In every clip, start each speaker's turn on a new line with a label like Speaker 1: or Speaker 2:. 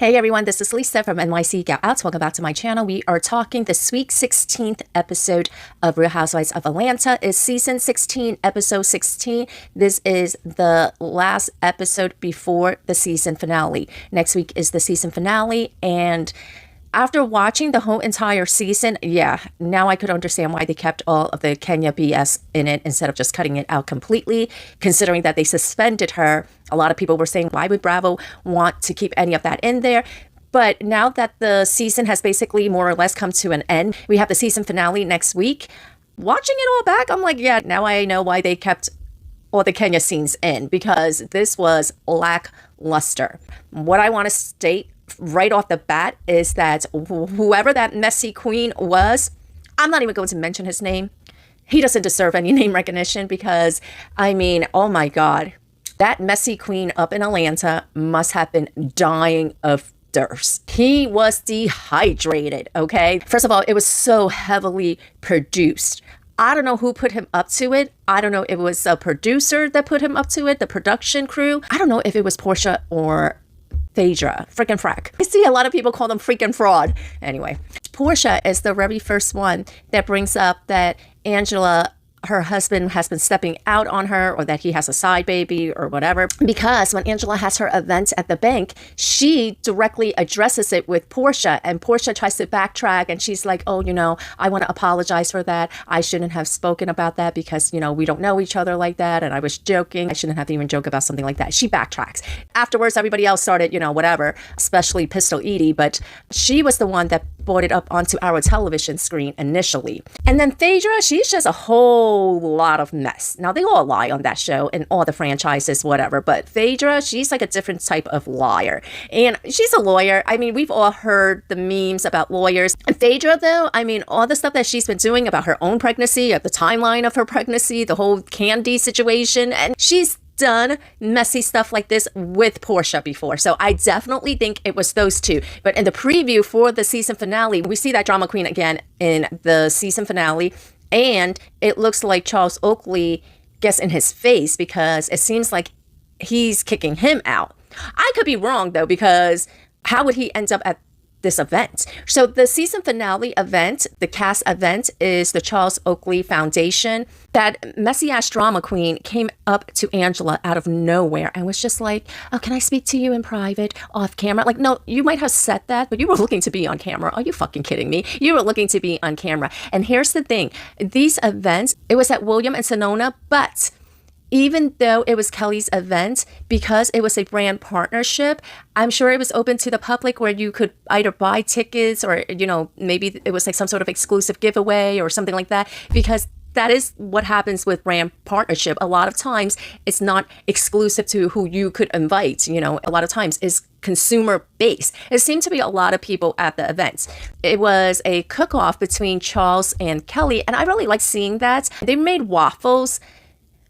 Speaker 1: Hey everyone, this is Lisa from NYC Gal Out. Welcome back to my channel. We are talking the sweet 16th episode of Real Housewives of Atlanta. It's season 16, episode 16. This is the last episode before the season finale. Next week is the season finale, and after watching the whole entire season, now I could understand why they kept all of the Kenya BS in it instead of just cutting it out completely, considering that they suspended her. A lot of people were saying, why would Bravo want to keep any of that in there? But now that the season has basically more or less come to an end, we have the season finale next week. Watching it all back, I'm like, now I know why they kept all the Kenya scenes in, because this was lackluster. What I want to state right off the bat is that whoever that messy queen was, I'm not even going to mention his name. He doesn't deserve any name recognition because, I mean, oh my God, that messy queen up in Atlanta must have been dying of thirst. He was dehydrated, okay? First of all, it was so heavily produced. I don't know who put him up to it. I don't know if it was a producer that put him up to it, the production crew. I don't know if it was Portia or Phaedra, freaking frack. I see a lot of people call them freaking fraud. Anyway, Portia is the very first one that brings up that Angela, her husband, has been stepping out on her, or that he has a side baby or whatever. Because when Angela has her event at the bank, she directly addresses it with Portia, and Portia tries to backtrack, and she's like, oh, I want to apologize for that. I shouldn't have spoken about that because, we don't know each other like that, and I was joking. I shouldn't have even joked about something like that. She backtracks. Afterwards, everybody else started, whatever, especially Pistol Eady, but she was the one that brought it up onto our television screen initially. And then Phaedra, she's just a whole lot of mess. Now, they all lie on that show and all the franchises, whatever, but Phaedra, she's like a different type of liar. And she's a lawyer. I mean, we've all heard the memes about lawyers. And Phaedra, though, I mean, all the stuff that she's been doing about her own pregnancy, the timeline of her pregnancy, the whole Candy situation, and she's done messy stuff like this with Portia before. So I definitely think it was those two. But in the preview for the season finale, we see that drama queen again in the season finale. And it looks like Charles Oakley gets in his face because it seems like he's kicking him out. I could be wrong, though, because how would he end up at this event? So the season finale event, the cast event, is the Charles Oakley Foundation. That messy ass drama queen came up to Angela out of nowhere and was just like, oh, can I speak to you in private off camera? Like, no, you might have said that, but you were looking to be on camera. Are you fucking kidding me? You were looking to be on camera. And here's the thing. These events, it was at William and Sonoma, but even though it was Kelly's event, because it was a brand partnership, I'm sure it was open to the public where you could either buy tickets or, maybe it was like some sort of exclusive giveaway or something like that, because that is what happens with brand partnership. A lot of times it's not exclusive to who you could invite. A lot of times it's consumer based. It seemed to be a lot of people at the events. It was a cook-off between Charles and Kelly, and I really liked seeing that. They made waffles.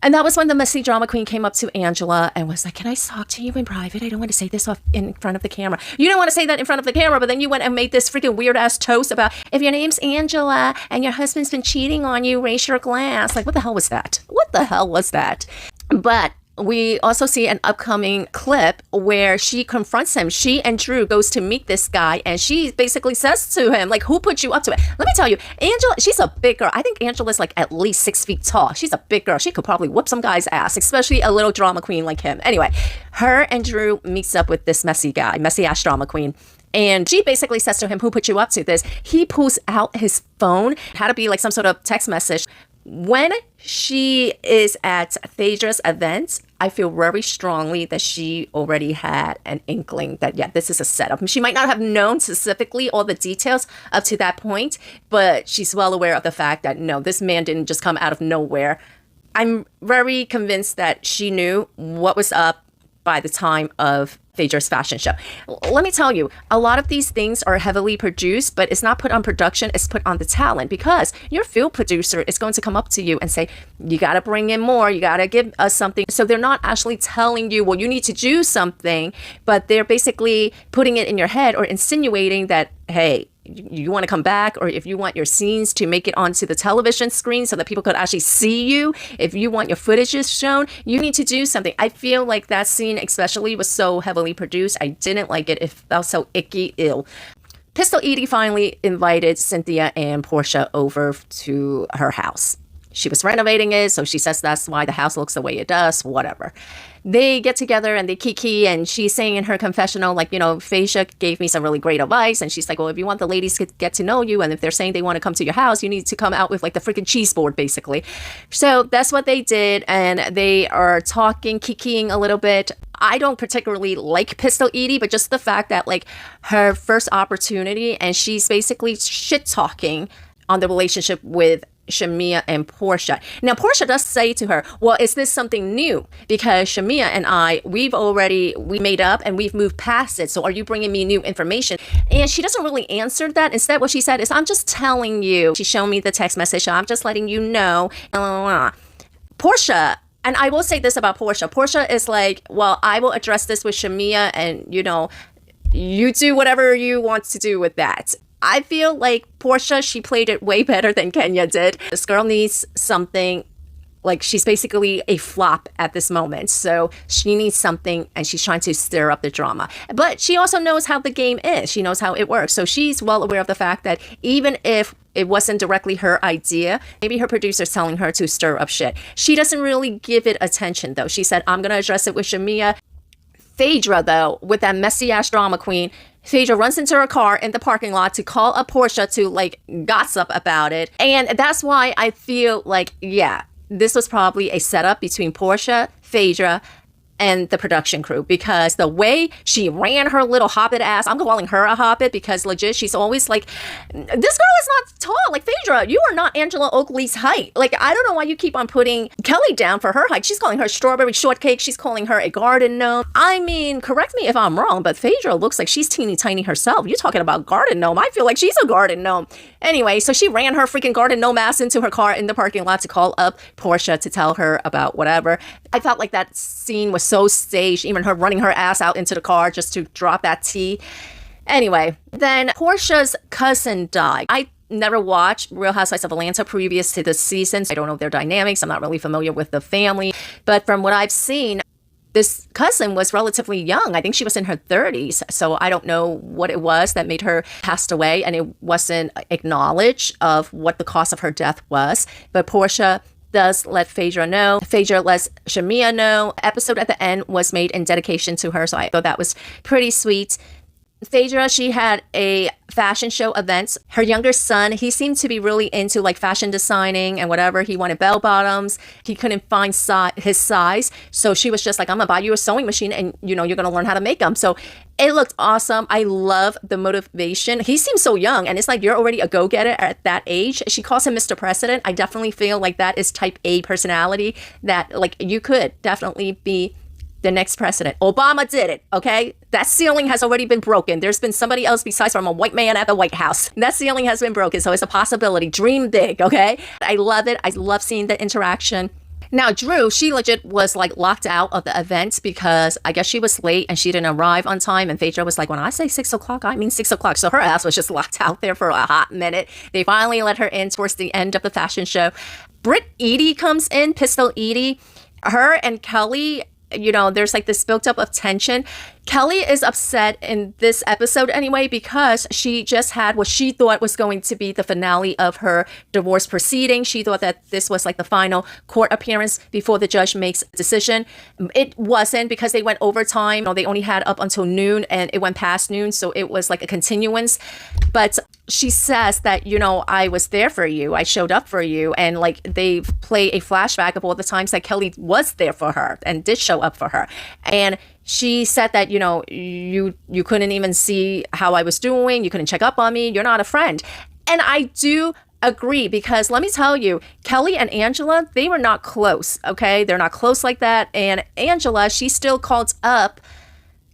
Speaker 1: And that was when the messy drama queen came up to Angela and was like, can I talk to you in private? I don't want to say this off in front of the camera. You don't want to say that in front of the camera, but then you went and made this freaking weird ass toast about if your name's Angela and your husband's been cheating on you, raise your glass. Like, what the hell was that? What the hell was that? But we also see an upcoming clip where she confronts him. She and Drew goes to meet this guy, and she basically says to him, like, who put you up to it? Let me tell you, Angela, she's a big girl. I think Angela's like at least 6 feet tall. She's a big girl. She could probably whoop some guy's ass, especially a little drama queen like him. Anyway, her and Drew meets up with this messy guy, messy ass drama queen. And she basically says to him, who put you up to this? He pulls out his phone, had to be like some sort of text message. When she is at Phaedra's event, I feel very strongly that she already had an inkling that, this is a setup. She might not have known specifically all the details up to that point, but she's well aware of the fact that, no, this man didn't just come out of nowhere. I'm very convinced that she knew what was up by the time of Phaedra's fashion show. Let me tell you, a lot of these things are heavily produced, but it's not put on production, it's put on the talent, because your field producer is going to come up to you and say, you got to bring in more, you got to give us something. So they're not actually telling you, well, you need to do something, but they're basically putting it in your head or insinuating that, hey, you want to come back, or if you want your scenes to make it onto the television screen so that people could actually see you, if you want your footages shown, you need to do something. I feel like that scene especially was so heavily poorly produced. I didn't like it. It felt so icky, ill. Pistol Eady finally invited Cynthia and Portia over to her house. She was renovating it, so she says that's why the house looks the way it does, whatever. They get together and they kiki, and she's saying in her confessional, like, Phaedra gave me some really great advice. And she's like, well, if you want the ladies to get to know you, and if they're saying they want to come to your house, you need to come out with like the freaking cheese board, basically. So that's what they did, and they are talking, kikiing a little bit. I don't particularly like Pistol Eady, but just the fact that like her first opportunity, and she's basically shit talking on the relationship with Shamea and Portia. Now, Portia does say to her, well, is this something new? Because Shamea and I, we made up and we've moved past it. So are you bringing me new information? And she doesn't really answer that. Instead, what she said is, I'm just telling you. She showed me the text message. So I'm just letting you know. Portia, and I will say this about Portia. Portia is like, well, I will address this with Shamea, and, you do whatever you want to do with that. I feel like Portia, she played it way better than Kenya did. This girl needs something, like she's basically a flop at this moment. So she needs something, and she's trying to stir up the drama. But she also knows how the game is. She knows how it works. So she's well aware of the fact that even if it wasn't directly her idea, maybe her producer's telling her to stir up shit. She doesn't really give it attention, though. She said, I'm going to address it with Shamea. Phaedra, though, with that messy-ass drama queen, Phaedra runs into her car in the parking lot to call up Portia to, like, gossip about it. And that's why I feel like, yeah, this was probably a setup between Portia, Phaedra, and the production crew, because the way she ran her little hobbit ass, I'm calling her a hobbit because legit, she's always like, this girl is not tall. Like, Phaedra, you are not Angela Oakley's height. Like, I don't know why you keep on putting Kelli down for her height. She's calling her strawberry shortcake. She's calling her a garden gnome. I mean, correct me if I'm wrong, but Phaedra looks like she's teeny tiny herself. You're talking about garden gnome. I feel like she's a garden gnome. Anyway, so she ran her freaking garden gnome ass into her car in the parking lot to call up Portia to tell her about whatever. I felt like that scene was so staged, even her running her ass out into the car just to drop that tea. Anyway, then Portia's cousin died. I never watched Real Housewives of Atlanta previous to this season. I don't know their dynamics. I'm not really familiar with the family. But from what I've seen, this cousin was relatively young. I think she was in her 30s. So I don't know what it was that made her pass away. And it wasn't acknowledged of what the cause of her death was. But Portia does let Phaedra know. Phaedra lets Shamea know. Episode at the end was made in dedication to her, so I thought that was pretty sweet. Phaedra, she had a fashion show event. Her younger son, he seemed to be really into like fashion designing and whatever. He wanted bell bottoms. He couldn't find his size. So she was just like, I'm going to buy you a sewing machine and, you're going to learn how to make them. So it looked awesome. I love the motivation. He seems so young, and it's like you're already a go-getter at that age. She calls him Mr. President. I definitely feel like that is type A personality that like you could definitely be the next president. Obama did it, okay? That ceiling has already been broken. There's been somebody else besides from a white man at the White House. That ceiling has been broken, so it's a possibility. Dream big, okay? I love it. I love seeing the interaction. Now, Drew, she legit was like locked out of the event because I guess she was late and she didn't arrive on time. And Phaedra was like, when I say 6 o'clock, I mean 6 o'clock. So her ass was just locked out there for a hot minute. They finally let her in towards the end of the fashion show. Brit Eady comes in, Pistol Eady. Her and Kelli, there's like this built up of tension. Kelli is upset in this episode anyway because she just had what she thought was going to be the finale of her divorce proceeding. She thought that this was like the final court appearance before the judge makes a decision. It wasn't, because they went overtime. They only had up until noon and it went past noon. So it was like a continuance. But she says that, I was there for you. I showed up for you. And like they play a flashback of all the times that Kelli was there for her and did show up for her. And she said that, you couldn't even see how I was doing. You couldn't check up on me. You're not a friend. And I do agree, because let me tell you, Kelli and Angela, they were not close, okay? They're not close like that. And Angela, she still called up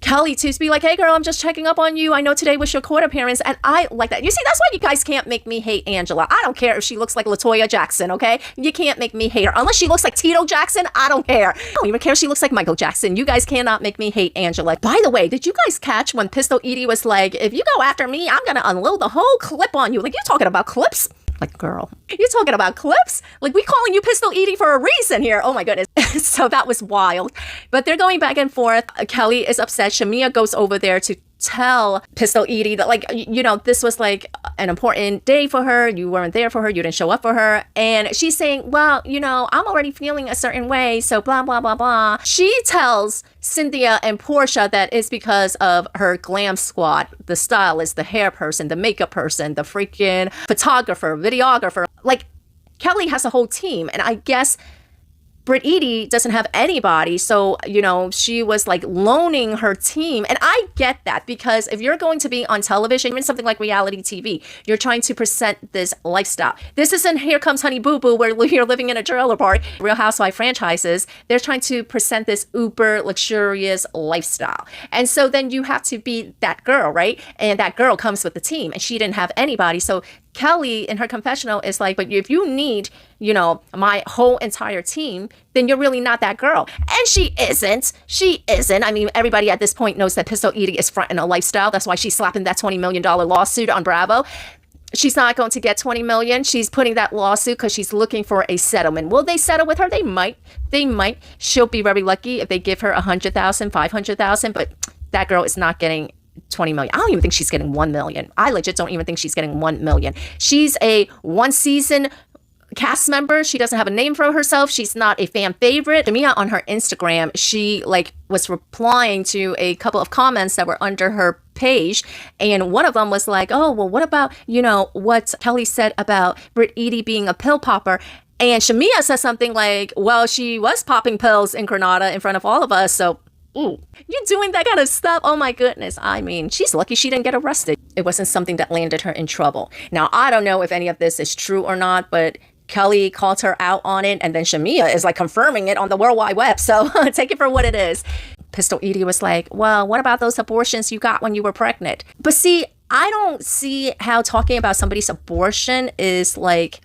Speaker 1: Kelli to be like, hey girl, I'm just checking up on you. I know today was your court appearance. And I like that. You see, that's why you guys can't make me hate Angela. I don't care if she looks like LaToya Jackson, okay? You can't make me hate her. Unless she looks like Tito Jackson, I don't care. I don't even care if she looks like Michael Jackson. You guys cannot make me hate Angela. By the way, did you guys catch when Pistol Eady was like, if you go after me, I'm going to unload the whole clip on you? Like, you're talking about clips? Like, girl, you're talking about clips? Like, we calling you Pistol Eady for a reason here. Oh my goodness. So that was wild. But they're going back and forth. Kelli is upset. Shamia goes over there to tell Pistol Eady that, like, you know, this was like an important day for her. You weren't there for her. You didn't show up for her. And she's saying, well, you know, I'm already feeling a certain way. So blah, blah, blah, blah. She tells Cynthia and Portia that it's because of her glam squad, the stylist, the hair person, the makeup person, the freaking photographer, videographer. Like, Kelli has a whole team. And I guess Brit Eady doesn't have anybody, so, you know, she was like loaning her team. And I get that, because if you're going to be on television, even something like reality TV, you're trying to present this lifestyle. This isn't Here Comes Honey Boo Boo, where you're living in a trailer park. Real Housewives franchises, they're trying to present this uber luxurious lifestyle. And so then you have to be that girl, right? And that girl comes with the team, and she didn't have anybody. So Kelli in her confessional is like, but if you need, you know, my whole entire team, then you're really not that girl. And she isn't. She isn't. I mean, everybody at this point knows that Pistol Eady is fronting a lifestyle. That's why she's slapping that $20 million lawsuit on Bravo. She's not going to get $20 million. She's putting that lawsuit because she's looking for a settlement. Will they settle with her? They might. They might. She'll be very lucky if they give her $100,000, $500,000. But that girl is not getting $20 million. I don't even think she's getting $1 million. I legit don't even think she's getting $1 million. She's a one season cast member. She doesn't have a name for herself. She's not a fan favorite. Mia on her Instagram, she like was replying to a couple of comments that were under her page. And one of them was like, oh, well, what about, you know, what Kelli said about Brit Eady being a pill popper? And Shamia says something like, well, she was popping pills in Grenada in front of all of us. So ooh, you doing that kind of stuff? Oh my goodness. I mean, she's lucky she didn't get arrested. It wasn't something that landed her in trouble. Now, I don't know if any of this is true or not, but Kelli called her out on it, and then Shamia is like confirming it on the World Wide Web. So take it for what it is. Pistol Eady was like, well, what about those abortions you got when you were pregnant? But see, I don't see how talking about somebody's abortion is like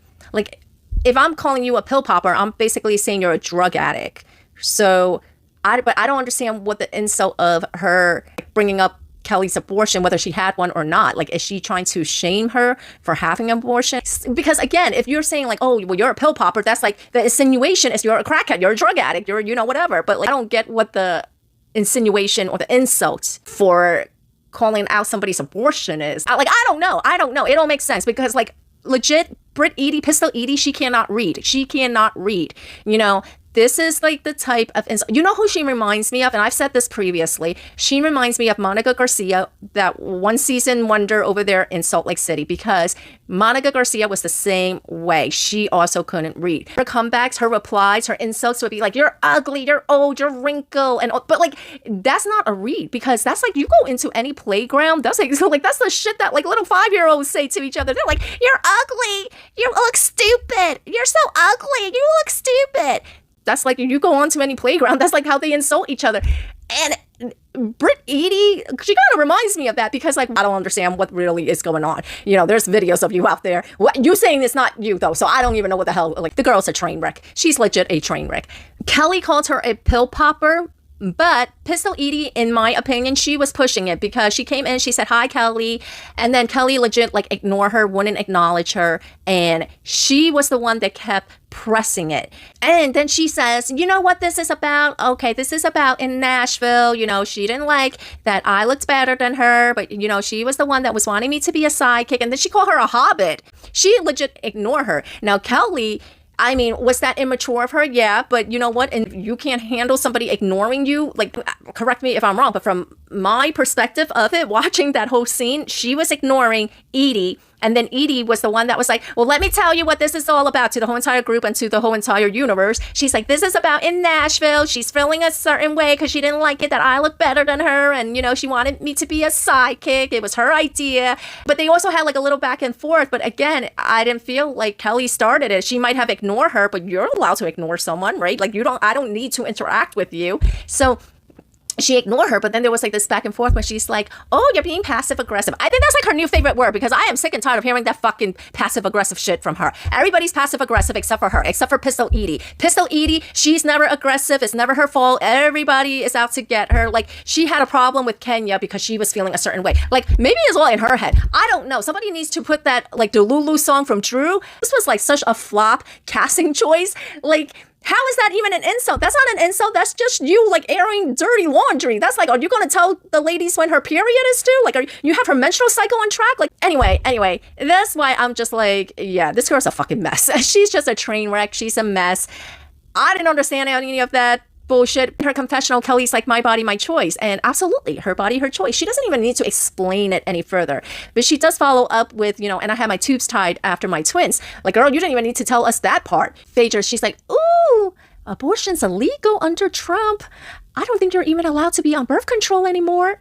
Speaker 1: if I'm calling you a pill popper, I'm basically saying you're a drug addict. So but I don't understand what the insult of her bringing up Kelli's abortion, whether she had one or not. Like, is she trying to shame her for having an abortion? Because again, if you're saying like, oh, well, you're a pill popper, that's like the insinuation is you're a crackhead, you're a drug addict, you're, you know, whatever. But like, I don't get what the insinuation or the insult for calling out somebody's abortion is. I don't know. It don't make sense, because like legit Brit Eady, Pistol Eady, she cannot read. You know, this is like the type of insult. You know who she reminds me of? And I've said this previously. She reminds me of Monica Garcia, that one season wonder over there in Salt Lake City, because Monica Garcia was the same way. She also couldn't read. Her comebacks, her replies, her insults would be like, you're ugly, you're old, you're wrinkled. But like, that's not a read, because that's like, you go into any playground, that's like, so like, that's the shit that like little 5-year-olds say to each other. They're like, you're ugly, you look stupid, you're so ugly, you look stupid. That's like, you go on to any playground, that's like how they insult each other. And Brit Eady, she kind of reminds me of that, because like, I don't understand what really is going on. You know, there's videos of you out there. What you saying it's not you though, so I don't even know what the hell, like, the girl's a train wreck. She's legit a train wreck. Kelli called her a pill popper, but Pistol Eady, in my opinion, she was pushing it, because she came in, she said, hi, Kelli. And then Kelli legit like ignore her, wouldn't acknowledge her. And she was the one that kept pressing it. And then she says, you know what this is about? Okay, this is about in Nashville. You know, she didn't like that I looked better than her, but you know, she was the one that was wanting me to be a sidekick. And then she called her a hobbit. She legit ignored her. Now, Kelli, I mean, was that immature of her? Yeah, but you know what? And you can't handle somebody ignoring you. Like, correct me if I'm wrong, but from my perspective of it, watching that whole scene, she was ignoring Eady. And then Eady was the one that was like, well, let me tell you what this is all about, to the whole entire group and to the whole entire universe. She's like, this is about in Nashville. She's feeling a certain way because she didn't like it that I look better than her. And, you know, she wanted me to be a sidekick. It was her idea. But they also had like a little back and forth. But again, I didn't feel like Kelli started it. She might have ignored her, but you're allowed to ignore someone, right? Like, I don't need to interact with you. So she ignored her, but then there was like this back and forth where she's like, oh, you're being passive aggressive. I think that's like her new favorite word, because I am sick and tired of hearing that fucking passive aggressive shit from her. Everybody's passive aggressive except for her, except for Pistol Eady. Pistol Eady, she's never aggressive. It's never her fault. Everybody is out to get her. Like, she had a problem with Kenya because she was feeling a certain way. Like, maybe it's all in her head. I don't know. Somebody needs to put that, like, the Lulu song from Drew. This was like such a flop casting choice. Like, how is that even an insult? That's not an insult. That's just you, like, airing dirty laundry. That's like, are you going to tell the ladies when her period is due? Like, are you have her menstrual cycle on track? Like, anyway, that's why I'm just like, yeah, this girl's a fucking mess. She's just a train wreck. She's a mess. I didn't understand any of that bullshit. Her confessional, Kelly's like, my body, my choice. And absolutely, her body, her choice. She doesn't even need to explain it any further. But she does follow up with, you know, and I had my tubes tied after my twins. Like, girl, you didn't even need to tell us that part. Phaedra, she's like, ooh, abortion's illegal under Trump. I don't think you're even allowed to be on birth control anymore.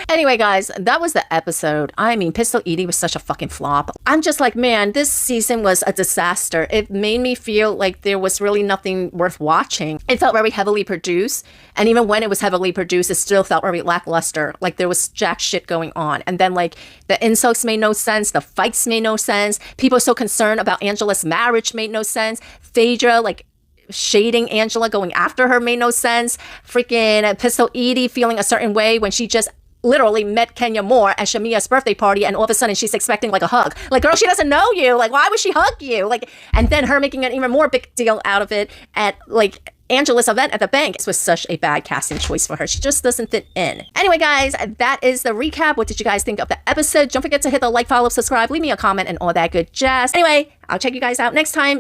Speaker 1: Anyway, guys, that was the episode. I mean, Pistol Eady was such a fucking flop. I'm just like, man, this season was a disaster. It made me feel like there was really nothing worth watching. It felt very heavily produced. And even when it was heavily produced, it still felt very lackluster. Like, there was jack shit going on. And then, like, the insults made no sense. The fights made no sense. People so concerned about Angela's marriage made no sense. Phaedra, like, shading Angela, going after her made no sense. Freaking Pistol Eady feeling a certain way when she just literally met Kenya Moore at Shamia's birthday party, and all of a sudden she's expecting like a hug. Like, girl, she doesn't know you. Like, why would she hug you? Like, and then her making an even more big deal out of it at like Angela's event at the bank. This was such a bad casting choice for her. She just doesn't fit in. Anyway, guys, that is the recap. What did you guys think of the episode? Don't forget to hit the like, follow, subscribe, leave me a comment, and all that good jazz. Anyway, I'll check you guys out next time.